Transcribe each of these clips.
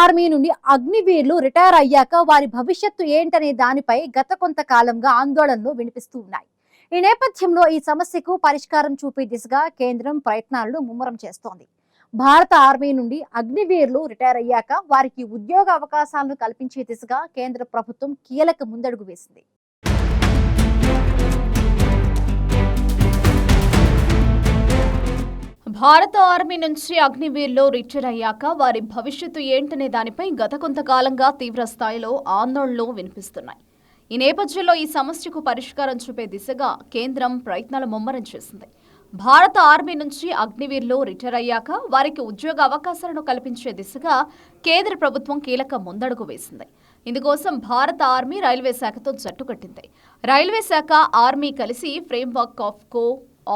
Army నుండి అగ్నివీరులు retire అయ్యాక వారి భవిష్యత్తు ఏంటనే దానిపై గత కొంతకాలంగా ఆందోళనలు వినిపిస్తూ ఉన్నాయి. ఈ నేపథ్యంలో ఈ సమస్యకు పరిష్కారం చూపే దిశగా కేంద్రం ప్రయత్నాలను ముమ్మరం చేస్తోంది. భారత ఆర్మీ నుండి అగ్నివీరులు రిటైర్ అయ్యాక వారికి ఉద్యోగ అవకాశాలను కల్పించే దిశగా కేంద్ర ప్రభుత్వం కీలక ముందడుగు వేసింది. భారత ఆర్మీ నుంచి అగ్నివీరులు రిటైర్ అయ్యాక వారి భవిష్యత్తు ఏంటనే దానిపై గత కొంతకాలంగా తీవ్ర స్థాయిలో ఆందోళనలు వినిపిస్తున్నాయి. ఈ నేపథ్యంలో ఈ సమస్యకు పరిష్కారం చూపే దిశగా కేంద్రం ప్రయత్నాలు ముమ్మరం చేసింది. భారత ఆర్మీ నుంచి అగ్నివీరులు రిటైర్ అయ్యాక వారికి ఉద్యోగ అవకాశాలను కల్పించే దిశగా కేంద్ర ప్రభుత్వం కీలక ముందడుగు వేసింది. ఇందుకోసం భారత ఆర్మీ రైల్వే శాఖతో జట్టు కట్టింది. రైల్వే శాఖ, ఆర్మీ కలిసి ఫ్రేమ్వర్క్ ఆఫ్ కో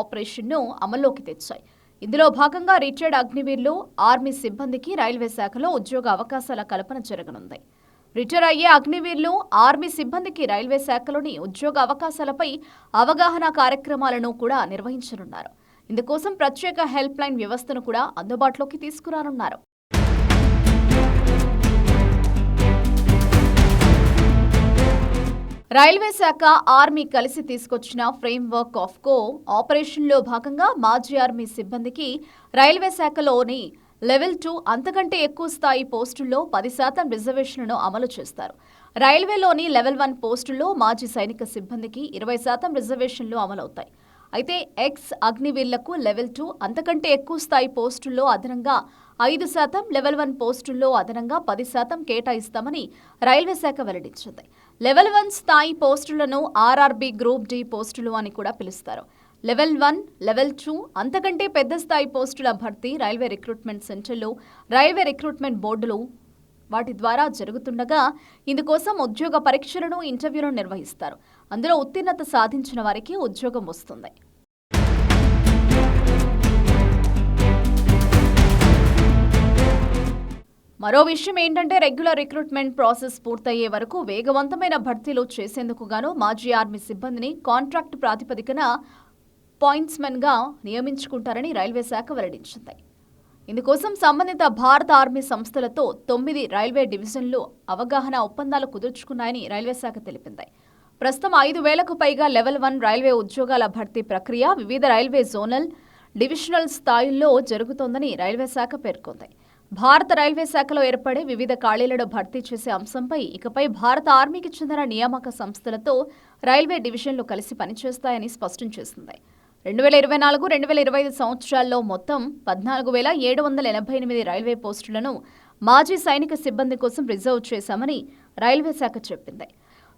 ఆపరేషన్ను అమల్లోకి తెచ్చాయి. ఇందులో భాగంగా రిటైర్డ్ అగ్నివీరులు, ఆర్మీ సిబ్బందికి రైల్వే శాఖలో ఉద్యోగ అవకాశాల కల్పన జరగనుంది. రిటైర్ అయ్యే అగ్నివీరులు, ఆర్మీ సిబ్బందికి రైల్వే శాఖలోని ఉద్యోగ అవకాశాలపై అవగాహన కార్యక్రమాలను కూడా నిర్వహించనున్నారు. ఇందుకోసం ప్రత్యేక హెల్ప్ లైన్ వ్యవస్థను కూడా అందుబాటులోకి తీసుకురానున్నారు. రైల్వే శాఖ, ఆర్మీ కలిసి తీసుకొచ్చిన ఫ్రేమ్వర్క్ ఆఫ్ కో ఆపరేషన్లో భాగంగా మాజీ ఆర్మీ సిబ్బందికి రైల్వే శాఖలోని లెవెల్ 2 అంతకంటే ఎక్కువ స్థాయి పోస్టుల్లో 10% రిజర్వేషన్లను అమలు చేస్తారు. రైల్వేలోని లెవెల్ 1 పోస్టుల్లో మాజీ సైనిక సిబ్బందికి 20% రిజర్వేషన్లు అమలవుతాయి. అయితే ఎక్స్ అగ్నివీరులకు లెవెల్ 2 అంతకంటే ఎక్కువ స్థాయి పోస్టుల్లో అదనంగా 5%, లెవెల్ 1 పోస్టుల్లో అదనంగా 10% కేటాయిస్తామని రైల్వే శాఖ వెల్లడించింది. లెవెల్ 1 స్థాయి పోస్టులను ఆర్ఆర్బీ గ్రూప్ డి పోస్టులు అని కూడా పిలుస్తారు. లెవెల్ 1, లెవెల్ 2 అంతకంటే పెద్ద స్థాయి పోస్టుల భర్తీ రైల్వే రిక్రూట్మెంట్ సెంటర్లు, రైల్వే రిక్రూట్మెంట్ బోర్డులు వాటి ద్వారా జరుగుతుండగా ఇందుకోసం ఉద్యోగ పరీక్షలను, ఇంటర్వ్యూలను నిర్వహిస్తారు. అందులో ఉత్తీర్ణత సాధించిన వారికి ఉద్యోగం వస్తుంది. మరో విషయం ఏంటంటే రెగ్యులర్ రిక్రూట్మెంట్ ప్రాసెస్ పూర్తయ్యే వరకు వేగవంతమైన భర్తీలు చేసేందుకు గాను మాజీ ఆర్మీ సిబ్బందిని కాంట్రాక్ట్ ప్రాతిపదికన పాయింట్స్మెన్గా నియమించుకుంటారని రైల్వే శాఖ వెల్లడించింది. ఇందుకోసం సంబంధిత భారత ఆర్మీ సంస్థలతో 9 రైల్వే డివిజన్లు అవగాహన ఒప్పందాలు కుదుర్చుకున్నాయని రైల్వే శాఖ తెలిపింది. ప్రస్తుతం 5,000కు పైగా లెవెల్ 1 రైల్వే ఉద్యోగాల భర్తీ ప్రక్రియ వివిధ రైల్వే జోనల్, డివిజనల్ స్థాయిల్లో జరుగుతోందని రైల్వే శాఖ పేర్కొంది. భారత రైల్వే శాఖలో ఏర్పడే వివిధ ఖాళీలను భర్తీ చేసే అంశంపై ఇకపై భారత ఆర్మీకి చెందిన నియామక సంస్థలతో రైల్వే డివిజన్లు కలిసి పనిచేస్తాయని స్పష్టం చేసింది. 2024-2025 సంవత్సరాల్లో మొత్తం 14,788 రైల్వే పోస్టులను మాజీ సైనిక సిబ్బంది కోసం రిజర్వ్ చేశామని రైల్వే శాఖ చెప్పింది.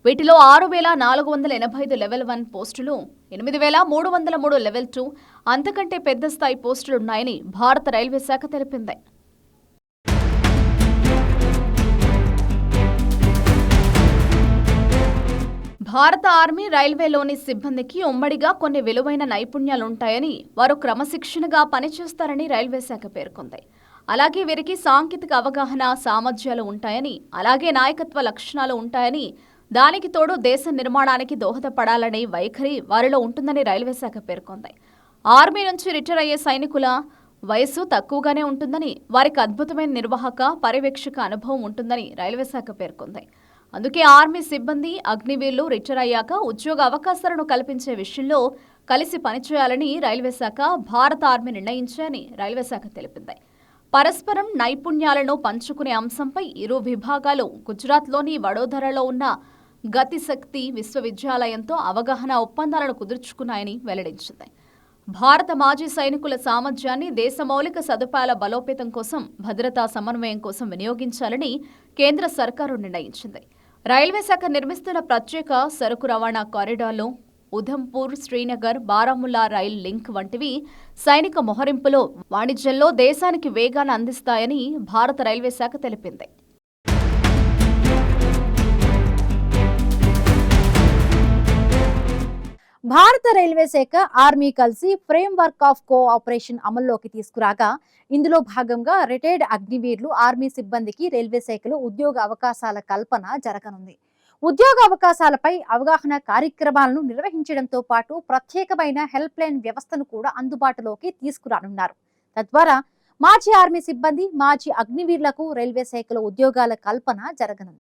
వీటిలో 6,485 లెవెల్ 1 పోస్టులు, 8,303 లెవెల్ 2 అంతకంటే పెద్ద స్థాయి పోస్టులున్నాయని భారత రైల్వే శాఖ తెలిపింది. భారత ఆర్మీ, రైల్వేలోని సిబ్బందికి ఉమ్మడిగా కొన్ని విలువైన నైపుణ్యాలుంటాయని, వారు క్రమశిక్షణగా పనిచేస్తారని రైల్వే శాఖ పేర్కొంది. అలాగే వీరికి సాంకేతిక అవగాహన, సామర్థ్యాలు ఉంటాయని, అలాగే నాయకత్వ లక్షణాలు ఉంటాయని, దానికి తోడు దేశ నిర్మాణానికి దోహదపడాలనే వైఖరి వారిలో ఉంటుందని రైల్వే శాఖ పేర్కొంది. ఆర్మీ నుంచి రిటైర్ అయ్యే సైనికుల వయస్సు తక్కువగానే ఉంటుందని, వారికి అద్భుతమైన నిర్వాహక, పర్యవేక్షక అనుభవం ఉంటుందని రైల్వే శాఖ పేర్కొంది. అందుకే ఆర్మీ సిబ్బంది, అగ్నివీరులు రిటైర్ అయ్యాక ఉద్యోగ అవకాశాలను కల్పించే విషయంలో కలిసి పనిచేయాలని రైల్వే శాఖ, భారత ఆర్మీ నిర్ణయించాయని రైల్వే శాఖ తెలిపింది. పరస్పరం నైపుణ్యాలను పంచుకునే అంశంపై ఇరు విభాగాలు గుజరాత్లోని వడోదరలో ఉన్న గతిశక్తి విశ్వవిద్యాలయంతో అవగాహన ఒప్పందాలను కుదుర్చుకున్నాయని వెల్లడించింది. భారత మాజీ సైనికుల సామర్థ్యాన్ని దేశ మౌలిక సదుపాయాల బలోపేతం కోసం, భద్రతా సమన్వయం కోసం వినియోగించాలని కేంద్ర సర్కారు నిర్ణయించింది. రైల్వే శాఖ నిర్మిస్తున్న ప్రత్యేక సరుకు రవాణా కారిడార్లు, ఉధంపూర్, శ్రీనగర్, బారాముల్లా రైల్ లింక్ వంటివి సైనిక మోహరింపులో, వాణిజ్యంలో దేశానికి వేగాన్ని అందిస్తాయని భారత రైల్వే శాఖ తెలిపింది. భారత రైల్వే శాఖ, ఆర్మీ కలిసి ఫ్రేమ్వర్క్ ఆఫ్ కో ఆపరేషన్ అమల్లోకి తీసుకురాగా ఇందులో భాగంగా రిటైర్డ్ అగ్నివీరులు, ఆర్మీ సిబ్బందికి రైల్వే శాఖలో ఉద్యోగ అవకాశాల కల్పన జరగనుంది. ఉద్యోగ అవకాశాలపై అవగాహన కార్యక్రమాలను నిర్వహించడంతో పాటు ప్రత్యేకమైన హెల్ప్ లైన్ వ్యవస్థను కూడా అందుబాటులోకి తీసుకురానున్నారు. తద్వారా మాజీ ఆర్మీ సిబ్బంది, మాజీ అగ్నివీరులకు రైల్వే శాఖలో ఉద్యోగాల కల్పన జరగనుంది.